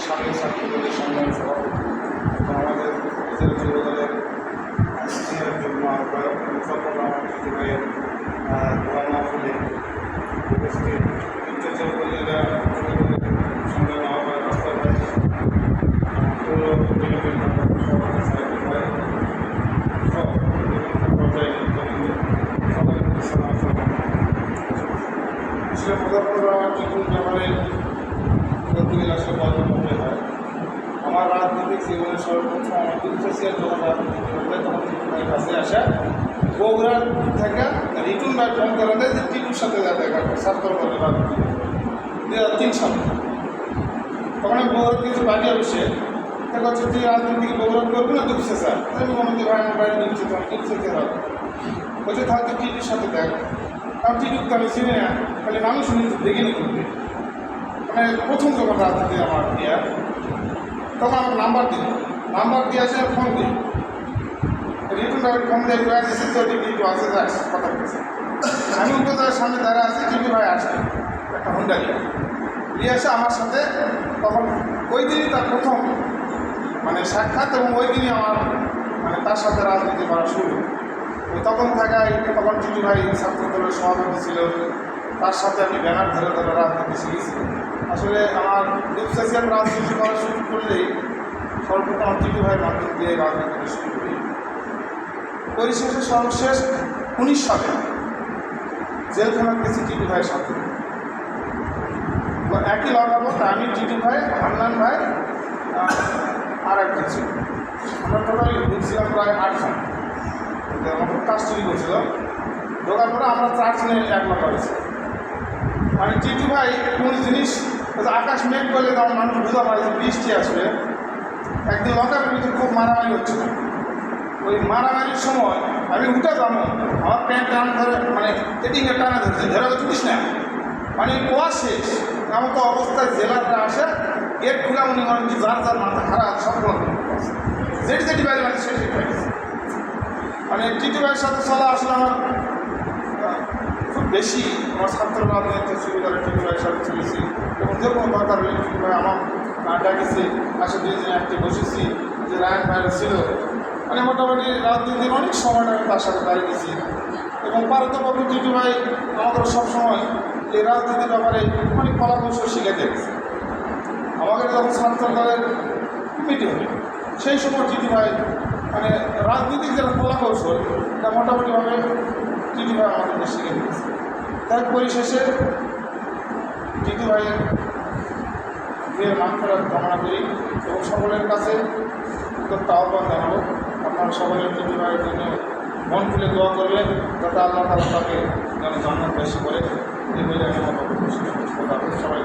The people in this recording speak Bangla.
সাবেক ছাত্রদলের সংগ্রামী সভাপতি এবং আমাদের যুবদলের সিনিয়র যুগ্ম আহ্বায়ক মুস্তফা রহমান টিটু ভাইয়ের দোয়া মাহফিলে উপস্থিত উচ্চতর উপজেলা যুবদলের সংগ্রামী আহ্বায়ক আফতার ভাই, পৌর বিএনপির সভাপতি সাইদুল ভাই সহ বিভিন্ন পর্যায়ে সবাইকে সালাম সালাম। আসলে মুজফর টিটুর ব্যাপারে বলতে গেলে আসলে গল্প করতে হয়। আমার রাজনৈতিক জীবনের সর্বপ্রথম আমার দুঃখের যখন রাজনীতি করবে তখন টিটু ভাইয়ের কাছে আসা বগুড়ার থেকে রিটুন ভাই ফোন করা দেয় যে টিটুর সাথে যা দেখা ছাত্র দলের রাজনীতি 2003 সালে। তখন আমি বগুড়ার কিছু বাড়ি অবশ্যে দেখা হচ্ছে তুই রাজনীতি বগুড়া করবি না দুঃখে স্যার আমি বলতে ভাই আমার বাড়ি দুঃখে তখন দুঃখে হবে বলছে তাহলে টিটুর সাথে দেখ। কারণ টিটুর তো আমি চিনি না, খালি মানুষ নিজে দেখিনি করবে। মানে প্রথম যখন রাজনীতি আমার দেওয়া তখন আমার নাম্বার দিয়ে আসে ফোন দিই রিটুন ভাই ফোন দিয়ে গেছে তো টিটু আসে যাক কথা বলছে। আমি উপজেলার সামনে দাঁড়া আছি, টিটু ভাই আসবে একটা হুন্ডা নিয়ে আসে আমার সাথে। তখন ওই দিনই তার প্রথম মানে সাক্ষাৎ এবং ওই দিনই আমার মানে তার সাথে রাজনীতি করা শুরু। তখন থাকায় তখন টিটু ভাই ছাত্র দলের সভাপতি ছিল, তার সাথে আমি ব্যানার ধরে ধরে রাজনীতি শিখেছি। আসলে আমার দুঃসাহসিয়ার রাজনীতি করা শুরু করলেই সর্বপ্রথম আমার টিটু ভাইয়ের মাধ্যম দিয়ে রাজনীতি শুরু করি। পরিশেষে সর্বশেষ 19 সালে জেলখানার গেছি টিটু ভাইয়ের সাথে। একই লগাবো আমি টিটু ভাই, হান্নান ভাই আর একজন ছিল। আমরা টোটালি ঢুকছিলাম প্রায় 8 জন। আমাকে কাস্টডি করছিল, ঢোকার পরে আমরা 4 জনের এক লকা হয়েছি। মানে টিটু ভাই কোন জিনিস আকাশ মেঘ করলে তখন মানুষ বোঝা পায় যে বৃষ্টি আসবে। একদিন লকার ভিতরে খুব মারামারি হচ্ছিল। ওই মারামারির সময় আমি উঠে যাবো, আমার প্যান্ট টান ধরে মানে কেটিংয়ে টানা ধরছে, ধরে তো তুলিস না মানে কোয়া শেষ। এমন তো অবস্থায় জেলাররা আসে, গেট খুলে মনে করেন যে যার যার মাথা খারাপ সব যেটি বাইরে মানে সেটি পাইছে। মানে টিটু ভাইয়ের সাথে চলা আসলে আমার খুব বেশি আমার ছাত্র রাজনীতি শুরু করে টিটু ভাইয়ের সাথে চলেছি এবং যে কোনো দরকার হলে টিটু ভাই আমার ডাকেছি, আসে 2 দিন একটি বসেছি যে রায়ন ভাইয়ের ছিল। মানে মোটামুটি রাজনীতির অনেক সময়টা আমি তার সাথে দাঁড়িয়েছি এবং পারতপক্ষে টিটু ভাই আমাদের সবসময় এই রাজনীতির ব্যাপারে অনেক কলাকৌশল শিখে দিয়েছে। আমাদের যখন ছাত্র দলের কমিটি হবে সেই সময় টিটু ভাই মানে রাজনীতির যে কলাকৌশল এটা মোটামুটিভাবে টিটু ভাই আমাদেরকে শিখে দিয়েছে। তাই পরিশেষে টিটু ভাইয়ের মানফেরত কামনা করি এবং সকলের কাছে একটা আহ্বান জানাবো, আপনারা সকলের টিটু ভাইয়ের জন্য মন খুলে দোয়া করবেন যাতে আল্লাহ তাআলা তাকে যেন জান্নাত বেশি করে। এই বলে আমি আমার সবাই